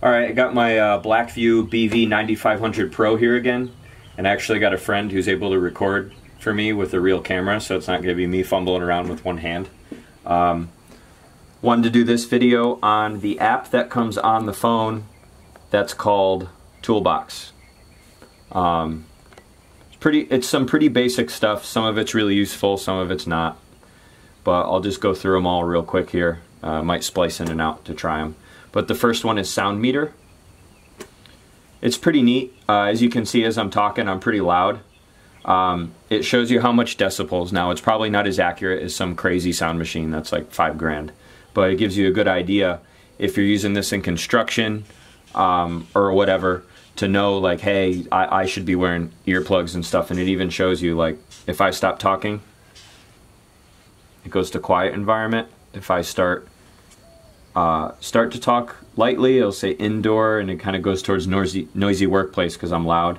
Alright, I got my Blackview BV9500 Pro here again, and I actually got a friend who's able to record for me with a real camera, so it's not going to be me fumbling around with one hand. Wanted to do this video on the app that comes on the phone that's called Toolbox. It's some pretty basic stuff. Some of it's really useful, some of it's not. But I'll just go through them all real quick here. Might splice in and out to try them. But the first one is sound meter. It's pretty neat. As you can see as I'm talking, I'm pretty loud. It shows you how much decibels. Now it's probably not as accurate as some crazy sound machine that's like $5 grand. But it gives you a good idea if you're using this in construction or whatever to know like, hey, I should be wearing earplugs and stuff. And it even shows you like if I stop talking, it goes to quiet environment. If I start to talk lightly, it'll say indoor, and it kind of goes towards noisy workplace because I'm loud.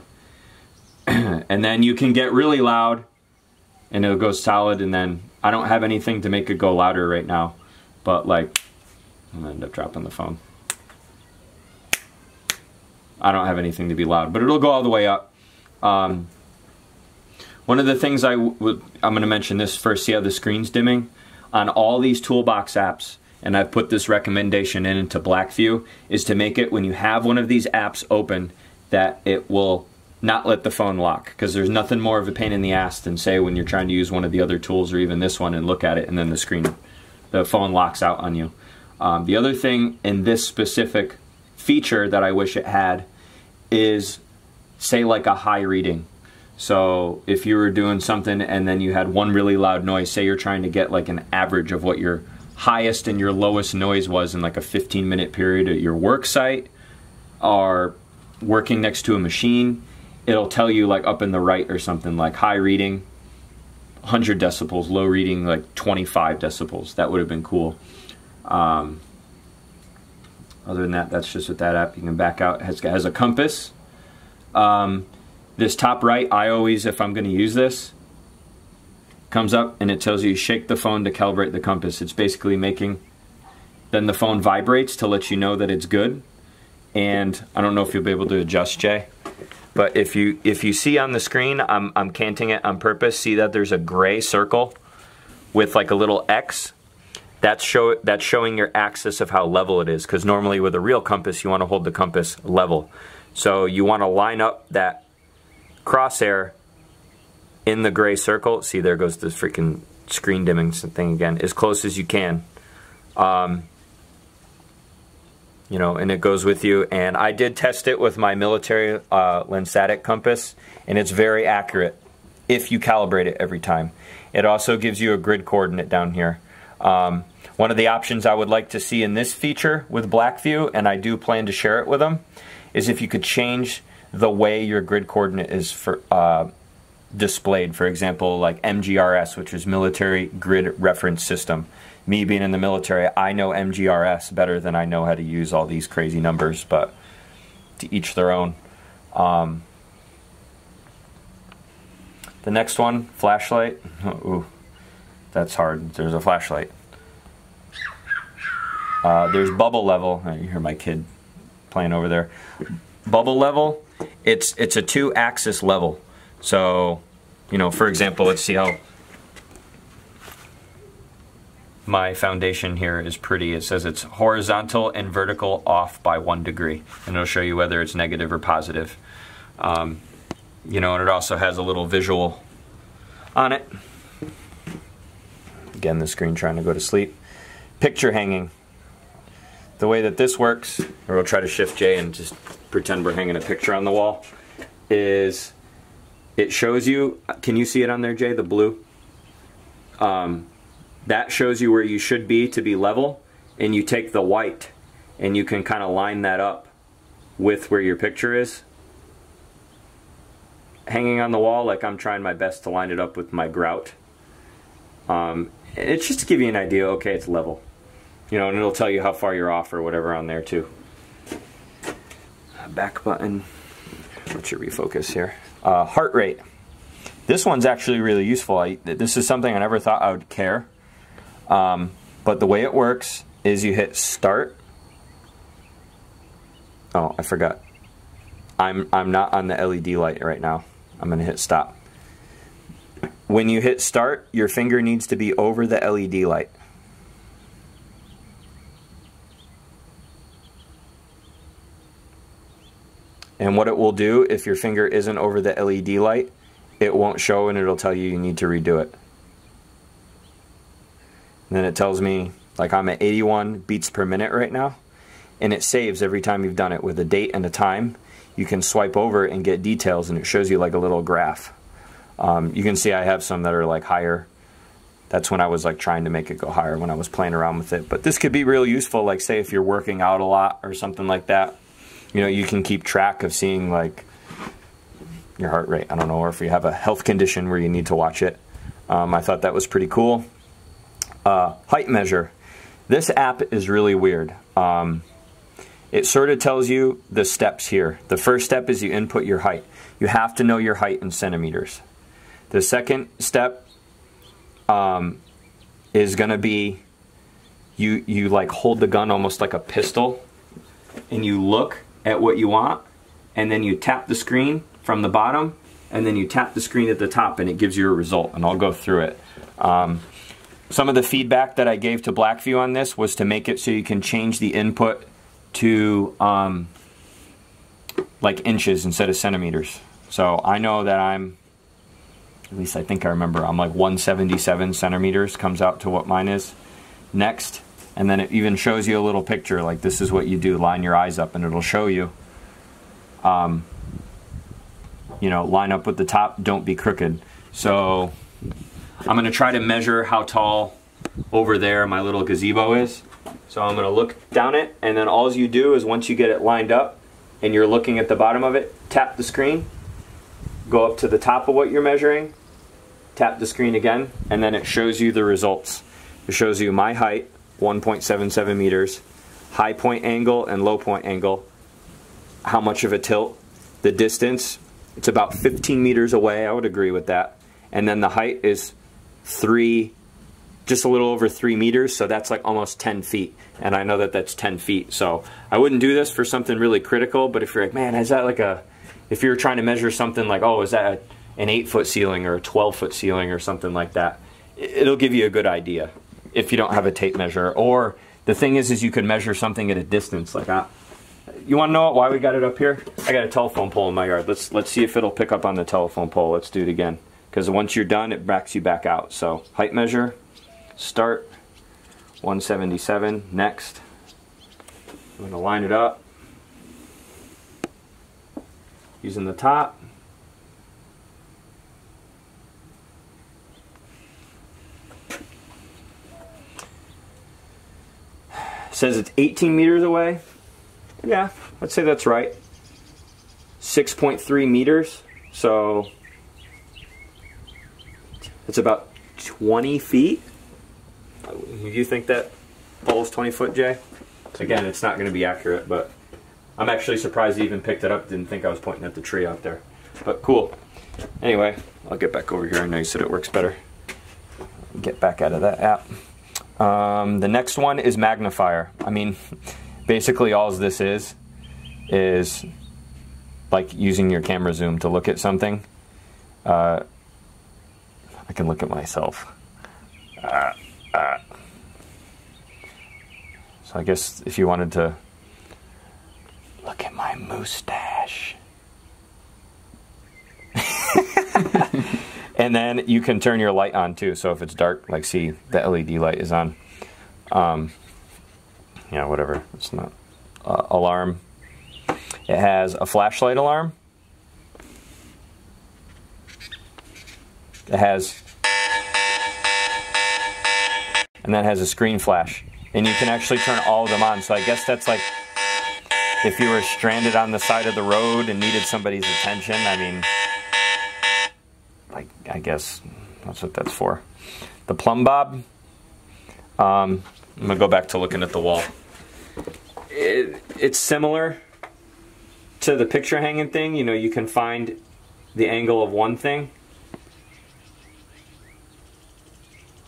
And then you can get really loud and it'll go solid, and then I don't have anything to make it go louder right now, but like I'm gonna end up dropping the phone. I don't have anything to be loud, but it'll go all the way up. One of the things I'm gonna mention this first, see how the screen's dimming? On all these Toolbox apps, and I've put this recommendation into Blackview, is to make it when you have one of these apps open that it will not let the phone lock, because there's nothing more of a pain in the ass than say when you're trying to use one of the other tools or even this one and look at it and then the phone locks out on you. The other thing in this specific feature that I wish it had is say like a high reading. So if you were doing something and then you had one really loud noise, say you're trying to get like an average of what your highest and your lowest noise was in like a 15-minute period at your work site or working next to a machine, it'll tell you like up in the right or something like high reading 100 decibels, low reading like 25 decibels. That would have been cool. Other than that, that's just with that app. You can back out. It has a compass. This top right, I always, if I'm going to use this, comes up and it tells you shake the phone to calibrate the compass. It's basically making, then the phone vibrates to let you know that it's good. And I don't know if you'll be able to adjust, Jay, but if you see on the screen, I'm canting it on purpose. See that there's a gray circle with like a little X. That's showing your axis of how level it is, because normally with a real compass you want to hold the compass level. So you want to line up that crosshair in the gray circle. See, there goes the freaking screen dimming thing again, as close as you can. You know, and it goes with you. And I did test it with my military lensatic compass, and it's very accurate if you calibrate it every time. It also gives you a grid coordinate down here. One of the options I would like to see in this feature with Blackview, and I do plan to share it with them, is if you could change the way your grid coordinate is for displayed. For example, like MGRS, which is Military Grid Reference System. Me being in the military, I know MGRS better than I know how to use all these crazy numbers, but to each their own. The next one, flashlight. Ooh, that's hard. There's a flashlight. There's bubble level. You hear my kid playing over there. Bubble level, it's a 2-axis level. So, you know, for example, let's see how my foundation here is pretty. It says it's horizontal and vertical off by 1 degree, and it'll show you whether it's negative or positive. You know, and it also has a little visual on it. Again, the screen trying to go to sleep. Picture hanging. The way that this works, or we'll try to shift Jay and just pretend we're hanging a picture on the wall, is it shows you, can you see it on there, Jay, the blue? That shows you where you should be to be level, and you take the white and you can kind of line that up with where your picture is. Hanging on the wall, like I'm trying my best to line it up with my grout. It's just to give you an idea, okay, it's level. You know, and it'll tell you how far you're off or whatever on there too. Back button. What's your refocus here? Heart rate. This one's actually really useful. This is something I never thought I would care. But the way it works is you hit start, Oh, I forgot. I'm not on the LED light right now. I'm gonna hit stop. When you hit start, your finger needs to be over the LED light. And what it will do, if your finger isn't over the LED light, it won't show and it'll tell you you need to redo it. And then it tells me, like, I'm at 81 beats per minute right now, and it saves every time you've done it with a date and a time. You can swipe over and get details, and it shows you like a little graph. You can see I have some that are like higher. That's when I was like trying to make it go higher when I was playing around with it. But this could be real useful, like say if you're working out a lot or something like that. You know, you can keep track of seeing like your heart rate. I don't know, or if you have a health condition where you need to watch it. I thought that was pretty cool. Height measure. This app is really weird. It sort of tells you the steps here. The first step is you input your height. You have to know your height in centimeters. The second step is going to be you like hold the gun almost like a pistol, and you look at what you want, and then you tap the screen from the bottom, and then you tap the screen at the top, and it gives you a result. And I'll go through it. Some of the feedback that I gave to Blackview on this was to make it so you can change the input to like inches instead of centimeters. So I know that I'm, at least I think I remember, I'm like 177 centimeters comes out to what mine is. Next, and then it even shows you a little picture, like this is what you do, line your eyes up, and it'll show you, you know, line up with the top, don't be crooked. So I'm gonna try to measure how tall over there my little gazebo is. So I'm gonna look down it, and then all you do is once you get it lined up and you're looking at the bottom of it, tap the screen, go up to the top of what you're measuring, tap the screen again, and then it shows you the results. It shows you my height, 1.77 meters, high point angle and low point angle, how much of a tilt, the distance, it's about 15 meters away, I would agree with that. And then the height is just a little over 3 meters, so that's like almost 10 feet. And I know that that's 10 feet, so I wouldn't do this for something really critical, but if you're like, man, is that like if you're trying to measure something like, oh, is that an 8-foot ceiling or a 12-foot ceiling or something like that, it'll give you a good idea if you don't have a tape measure. Or the thing is you could measure something at a distance. Like, you want to know why we got it up here? I got a telephone pole in my yard. Let's see if it'll pick up on the telephone pole. Let's do it again, because once you're done, it backs you back out. So height measure, start, 177. Next, I'm going to line it up using the top. Says it's 18 meters away. Yeah, I'd say that's right. 6.3 meters, so it's about 20 feet. Do you think that ball's 20 foot, Jay? Again, it's not going to be accurate, but I'm actually surprised he even picked it up. Didn't think I was pointing at the tree out there. But cool. Anyway, I'll get back over here. I know you said it works better. Get back out of that app. The next one is magnifier. I mean, basically all this is like using your camera zoom to look at something. I can look at myself. So I guess if you wanted to look at my mustache. And then you can turn your light on too. So if it's dark, like see the LED light is on. Yeah, whatever. It's not alarm. It has a flashlight alarm. It has, and that has a screen flash. And you can actually turn all of them on. So I guess that's like if you were stranded on the side of the road and needed somebody's attention. I mean, like, I guess that's what that's for. The plumb bob. I'm gonna go back to looking at the wall. It's similar to the picture hanging thing. You know, you can find the angle of one thing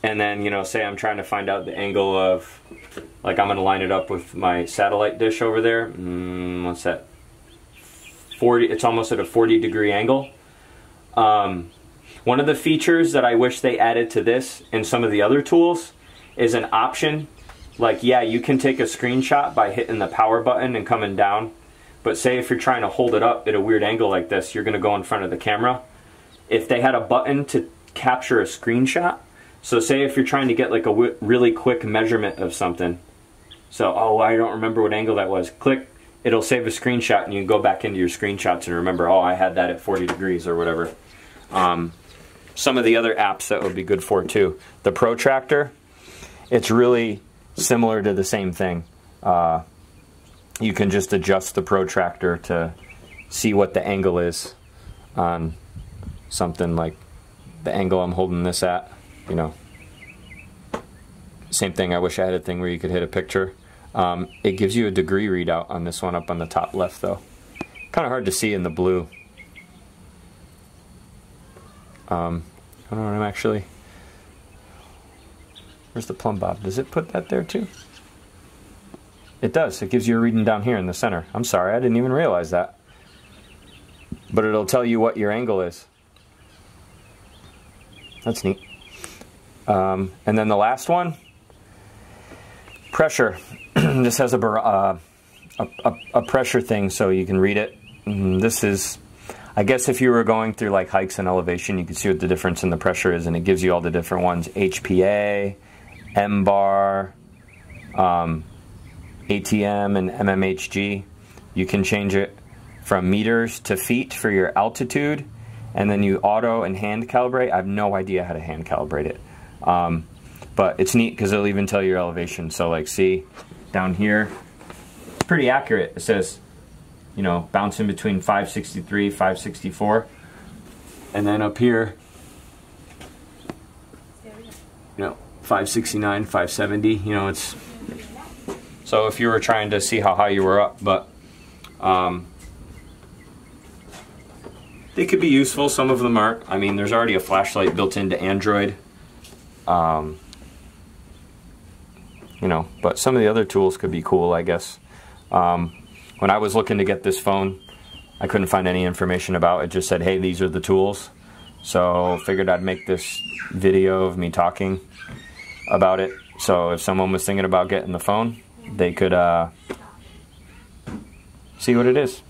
And then, you know, say I'm trying to find out the angle of, like I'm going to line it up with my satellite dish over there. What's that? 40, it's almost at a 40-degree angle. One of the features that I wish they added to this and some of the other tools is an option. Like, yeah, you can take a screenshot by hitting the power button and coming down. But say if you're trying to hold it up at a weird angle like this, you're going to go in front of the camera. If they had a button to capture a screenshot, so say if you're trying to get like a really quick measurement of something. So, oh, I don't remember what angle that was. Click, it'll save a screenshot and you can go back into your screenshots and remember, oh, I had that at 40 degrees or whatever. Some of the other apps that would be good for too. The Protractor, it's really similar to the same thing. You can just adjust the Protractor to see what the angle is on something, like the angle I'm holding this at, you know. Same thing, I wish I had a thing where you could hit a picture. It gives you a degree readout on this one up on the top left though. Kind of hard to see in the blue. I don't know what I'm actually... Where's the plumb bob? Does it put that there too? It does. It gives you a reading down here in the center. I'm sorry, I didn't even realize that. But it'll tell you what your angle is. That's neat. And then the last one, pressure. This has a pressure thing so you can read it. This is, I guess if you were going through like hikes and elevation, you can see what the difference in the pressure is, and it gives you all the different ones. HPA, M-bar, ATM, and MMHG. You can change it from meters to feet for your altitude, and then you auto and hand calibrate. I have no idea how to hand calibrate it. But it's neat because it'll even tell you your elevation. So like see down here, it's pretty accurate. It says, you know, bouncing between 563, 564. And then up here, you know, 569, 570, you know, it's, so if you were trying to see how high you were up, but they could be useful, some of them aren't. I mean, there's already a flashlight built into Android. You know, but some of the other tools could be cool, I guess. When I was looking to get this phone, I couldn't find any information about it. It just said, hey, these are the tools. So figured I'd make this video of me talking about it. So if someone was thinking about getting the phone, they could see what it is.